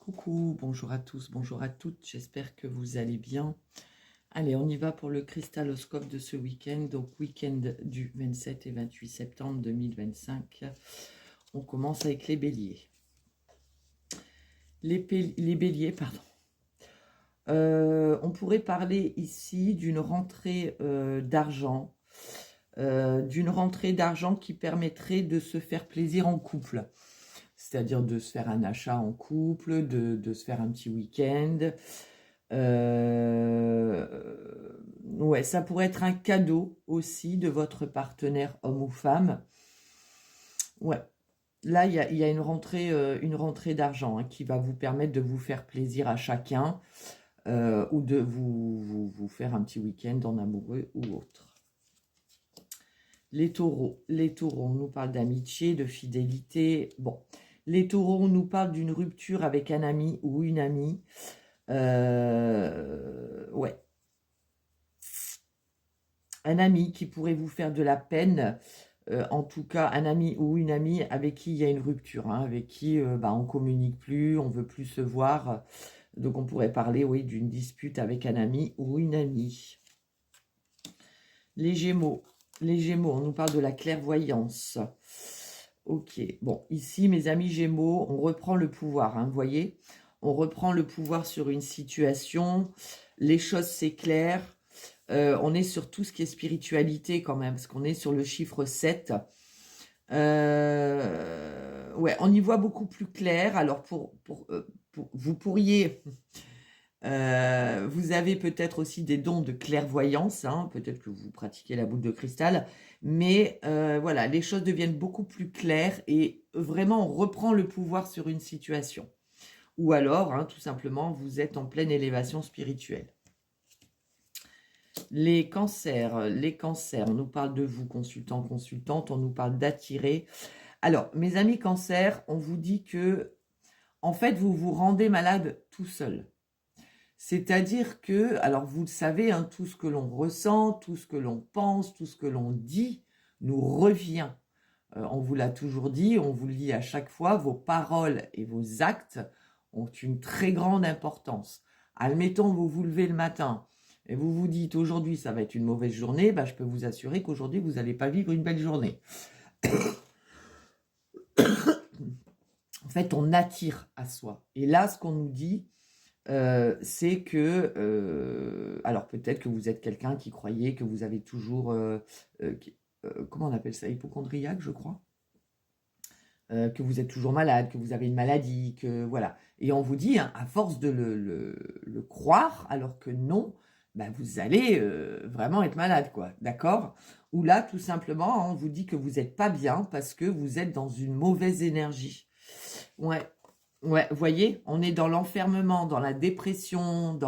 Coucou, bonjour à tous, bonjour à toutes, j'espère que vous allez bien. Allez, on y va pour le cristaloscope de ce week-end, donc week-end du 27 et 28 septembre 2025. On commence avec les béliers. Les béliers, pardon. On pourrait parler ici d'une rentrée d'argent, qui permettrait de se faire plaisir en couple. C'est-à-dire de se faire un achat en couple, de se faire un petit week-end. Ouais, ça pourrait être un cadeau aussi de votre partenaire homme ou femme. Ouais, là, il y a une rentrée d'argent qui va vous permettre de vous faire plaisir à chacun ou de vous faire un petit week-end en amoureux ou autre. Les taureaux, on nous parle d'amitié, de fidélité. Bon, les taureaux, on nous parle d'une rupture avec un ami ou une amie. Ouais. Un ami qui pourrait vous faire de la peine. En tout cas, un ami ou une amie avec qui il y a une rupture, avec qui on communique plus, on veut plus se voir. Donc on pourrait parler, oui, d'une dispute avec un ami ou une amie. Les Gémeaux, on nous parle de la clairvoyance. Ok, bon, ici, mes amis Gémeaux, on reprend le pouvoir, vous voyez, on reprend le pouvoir sur une situation, les choses s'éclairent, on est sur tout ce qui est spiritualité quand même, parce qu'on est sur le chiffre 7. Ouais, on y voit beaucoup plus clair. Alors, vous pourriez... vous avez peut-être aussi des dons de clairvoyance, peut-être que vous pratiquez la boule de cristal, mais voilà, les choses deviennent beaucoup plus claires et vraiment on reprend le pouvoir sur une situation. Ou alors, tout simplement, vous êtes en pleine élévation spirituelle. Les cancers, on nous parle de vous, consultants, consultantes, on nous parle d'attirer. Alors, mes amis cancers, on vous dit que, en fait, vous vous rendez malade tout seul. C'est-à-dire que, alors vous le savez, tout ce que l'on ressent, tout ce que l'on pense, tout ce que l'on dit nous revient. On vous l'a toujours dit, on vous le dit à chaque fois, vos paroles et vos actes ont une très grande importance. Admettons, vous vous levez le matin et vous vous dites aujourd'hui ça va être une mauvaise journée, je peux vous assurer qu'aujourd'hui vous n'allez pas vivre une belle journée. En fait, on attire à soi. Et là, ce qu'on nous dit, c'est que, alors peut-être que vous êtes quelqu'un qui croyait que vous avez toujours, comment on appelle ça, hypochondriaque, je crois, que vous êtes toujours malade, que vous avez une maladie, que voilà. Et on vous dit, à force de le croire, alors que non, vous allez vraiment être malade, quoi, d'accord? Ou là, tout simplement, on vous dit que vous n'êtes pas bien parce que vous êtes dans une mauvaise énergie. Ouais. Ouais, vous voyez, on est dans l'enfermement, dans la dépression,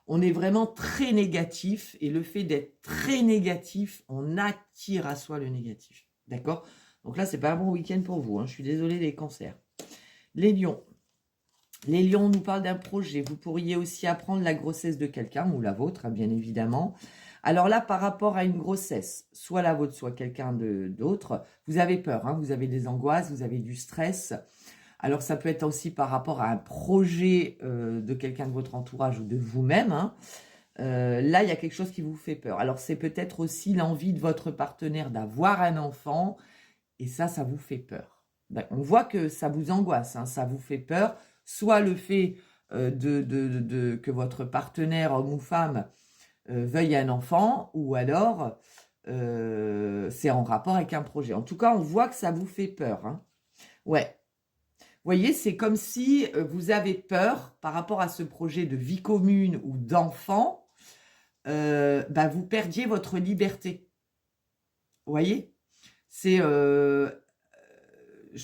on est vraiment très négatif, et le fait d'être très négatif, on attire à soi le négatif. D'accord? Donc là, c'est pas un bon week-end pour vous, je suis désolée les cancers. Les lions. Les lions nous parlent d'un projet. Vous pourriez aussi apprendre la grossesse de quelqu'un, ou la vôtre, bien évidemment. Alors là, par rapport à une grossesse, soit la vôtre, soit quelqu'un d'autre, vous avez peur, vous avez des angoisses, vous avez du stress. Alors, ça peut être aussi par rapport à un projet de quelqu'un de votre entourage ou de vous-même. Là, il y a quelque chose qui vous fait peur. Alors, c'est peut-être aussi l'envie de votre partenaire d'avoir un enfant. Et ça vous fait peur. On voit que ça vous angoisse, ça vous fait peur. Soit le fait que votre partenaire, homme ou femme, veuille un enfant, ou alors c'est en rapport avec un projet. En tout cas, on voit que ça vous fait peur. Ouais. Vous voyez, c'est comme si vous avez peur par rapport à ce projet de vie commune ou d'enfant, vous perdiez votre liberté. Vous voyez, je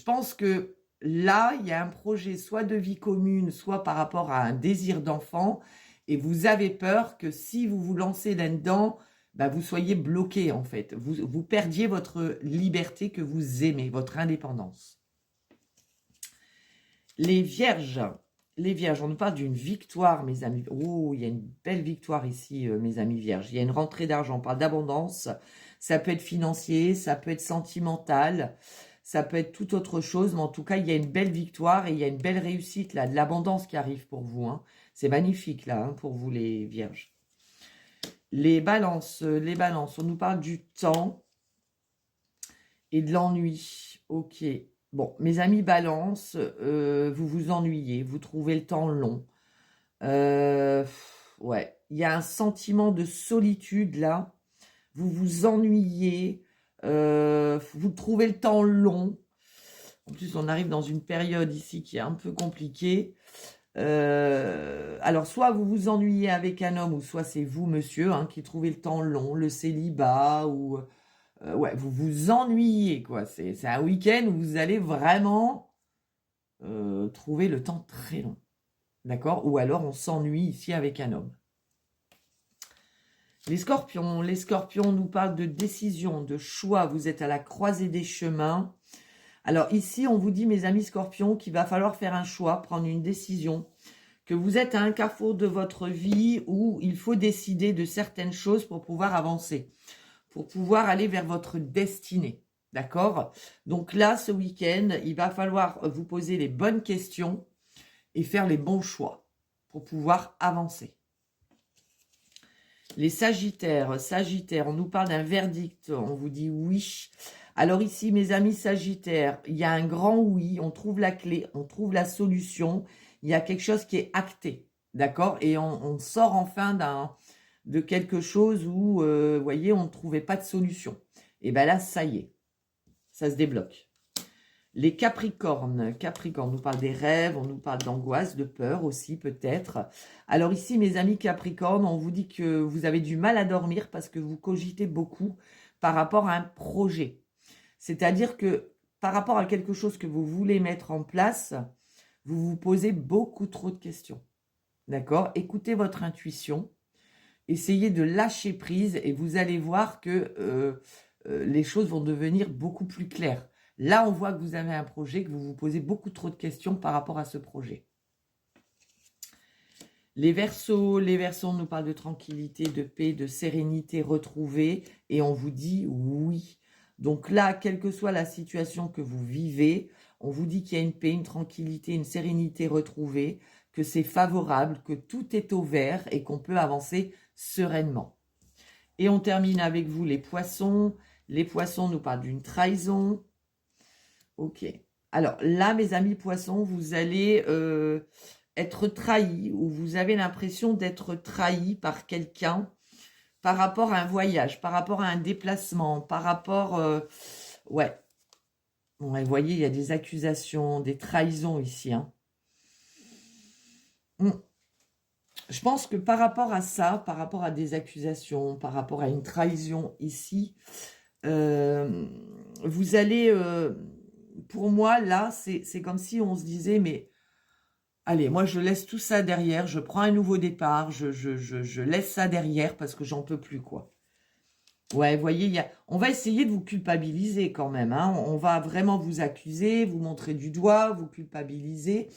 pense que là, il y a un projet soit de vie commune, soit par rapport à un désir d'enfant, et vous avez peur que si vous vous lancez là-dedans, vous soyez bloqué en fait. Vous perdiez votre liberté que vous aimez, votre indépendance. Les vierges, on nous parle d'une victoire, mes amis. Oh, il y a une belle victoire ici, mes amis vierges. Il y a une rentrée d'argent, on parle d'abondance. Ça peut être financier, ça peut être sentimental, ça peut être tout autre chose, mais en tout cas, il y a une belle victoire et il y a une belle réussite, là, de l'abondance qui arrive pour vous. Hein. C'est magnifique, là, hein, pour vous, les vierges. Les balances, on nous parle du temps et de l'ennui. Ok. Bon, mes amis balance, vous vous ennuyez, vous trouvez le temps long. Ouais, il y a un sentiment de solitude, là. Vous vous ennuyez, vous trouvez le temps long. En plus, on arrive dans une période ici qui est un peu compliquée. Alors, soit vous vous ennuyez avec un homme, ou soit c'est vous, monsieur, hein, qui trouvez le temps long, le célibat, ou... ouais, vous vous ennuyez, quoi. C'est un week-end où vous allez vraiment trouver le temps très long. D'accord? Ou alors, on s'ennuie ici avec un homme. Les scorpions nous parlent de décision, de choix. Vous êtes à la croisée des chemins. Alors ici, on vous dit, mes amis scorpions, qu'il va falloir faire un choix, prendre une décision, que vous êtes à un carrefour de votre vie où il faut décider de certaines choses pour pouvoir avancer, pour pouvoir aller vers votre destinée. D'accord? Donc là, ce week-end, il va falloir vous poser les bonnes questions et faire les bons choix pour pouvoir avancer. Les sagittaires, on nous parle d'un verdict, on vous dit oui. Alors ici, mes amis sagittaires, il y a un grand oui, on trouve la clé, on trouve la solution, il y a quelque chose qui est acté, d'accord? Et on sort enfin de quelque chose où, vous voyez, on ne trouvait pas de solution. Et bien là, ça y est, ça se débloque. Les Capricornes, on nous parle des rêves, on nous parle d'angoisse, de peur aussi peut-être. Alors ici, mes amis Capricornes, on vous dit que vous avez du mal à dormir parce que vous cogitez beaucoup par rapport à un projet. C'est-à-dire que par rapport à quelque chose que vous voulez mettre en place, vous vous posez beaucoup trop de questions. D'accord? Écoutez votre intuition, essayez de lâcher prise et vous allez voir que les choses vont devenir beaucoup plus claires. Là, on voit que vous avez un projet, que vous vous posez beaucoup trop de questions par rapport à ce projet. Les Verseaux, nous parlent de tranquillité, de paix, de sérénité retrouvée. Et on vous dit oui. Donc là, quelle que soit la situation que vous vivez, on vous dit qu'il y a une paix, une tranquillité, une sérénité retrouvée, que c'est favorable, que tout est au vert et qu'on peut avancer sereinement. Et on termine avec vous les Poissons. Les Poissons nous parlent d'une trahison. Ok. Alors là, mes amis Poissons, vous allez être trahi ou vous avez l'impression d'être trahi par quelqu'un par rapport à un voyage, par rapport à un déplacement, par rapport... ouais. Vous voyez, il y a des accusations, des trahisons ici. Hein. Je pense que par rapport à ça, par rapport à des accusations, par rapport à une trahison ici, vous allez... pour moi, là, c'est comme si on se disait, mais allez, moi, je laisse tout ça derrière, je prends un nouveau départ, je laisse ça derrière parce que j'en peux plus, quoi. Ouais, vous voyez, on va essayer de vous culpabiliser quand même. Hein. On va vraiment vous accuser, vous montrer du doigt, vous culpabiliser.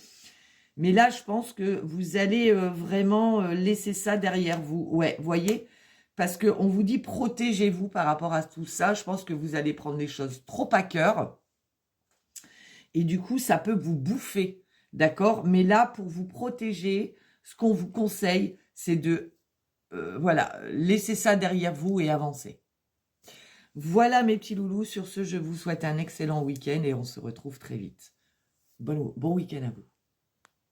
Mais là, je pense que vous allez vraiment laisser ça derrière vous. Ouais, vous voyez, parce qu'on vous dit protégez-vous par rapport à tout ça. Je pense que vous allez prendre les choses trop à cœur. Et du coup, ça peut vous bouffer, d'accord? Mais là, pour vous protéger, ce qu'on vous conseille, c'est de, voilà, laisser ça derrière vous et avancer. Voilà mes petits loulous. Sur ce, je vous souhaite un excellent week-end et on se retrouve très vite. Bon week-end à vous.